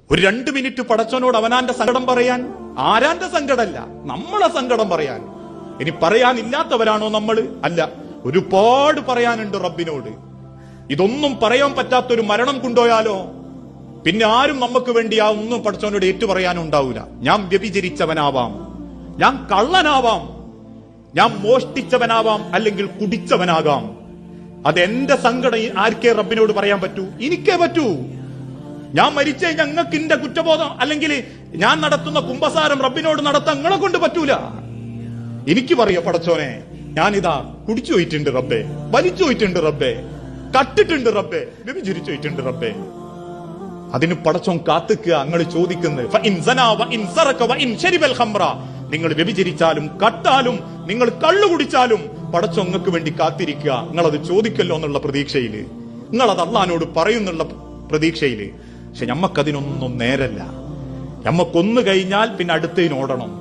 ഒരു 2 മിനിറ്റ് പടച്ചോനോട് അവനാന്റെ സങ്കടം പറയാൻ, ആരാന്റെ സങ്കടമല്ല, നമ്മളെ സങ്കടം പറയാൻ. ഇനി പറയാനില്ലാത്തവരാണോ നമ്മൾ? അല്ല, ഒരുപാട് പറയാനുണ്ട് റബ്ബിനോട്. ഇതൊന്നും പറയാൻ പറ്റാത്തൊരു മരണം കൊണ്ടുപോയാലോ പിന്നെ ആരും നമുക്ക് വേണ്ടി ആ ഒന്നും പടച്ചോനോട് ഏറ്റു പറയാനും ഉണ്ടാവൂല. ഞാൻ വ്യഭിചരിച്ചവനാവാം, ഞാൻ കള്ളനാവാം, ഞാൻ മോഷ്ടിച്ചവനാവാം, അല്ലെങ്കിൽ കുടിച്ചവനാകാം. അതെന്റെ സങ്കടം ആർക്കേ റബ്ബിനോട് പറയാൻ പറ്റൂ? എനിക്കേ പറ്റൂ. ഞാൻ മരിച്ചേ ഞങ്ങൾക്ക് എന്റെ കുറ്റബോധം അല്ലെങ്കിൽ ഞാൻ നടത്തുന്ന കുമ്പസാരം റബ്ബിനോട് നടത്താൻ നിങ്ങളെ കൊണ്ട് പറ്റൂല. എനിക്ക് പറയാ പടച്ചോനെ, ഞാനിതാ കുടിച്ചു പോയിട്ടുണ്ട് റബ്ബേ, വലിച്ചു പോയിട്ടുണ്ട് റബ്ബേ, കട്ടിട്ടുണ്ട് റബ്ബേ, വ്യഭിചരിച്ചു പോയിട്ടുണ്ട് റബ്ബേ. അതിന് പടച്ചോൻ കാത്തുക്കുക. നിങ്ങൾ ചോദിക്കുന്നത് നിങ്ങൾ വ്യഭിചരിച്ചാലും കട്ടാലും നിങ്ങൾ കള്ളു കുടിച്ചാലും പടച്ചോ നിങ്ങൾക്ക് വേണ്ടി കാത്തിരിക്കുക. നിങ്ങളത് ചോദിക്കല്ലോ എന്നുള്ള പ്രതീക്ഷയില്, നിങ്ങളത് അള്ളാനോട് പറയുന്നുള്ള പ്രതീക്ഷയില്. പക്ഷെ ഞമ്മക്കതിനൊന്നും നേരല്ല. ഞമ്മക്കൊന്നു കഴിഞ്ഞാൽ പിന്നെ അടുത്തതിനോടണം.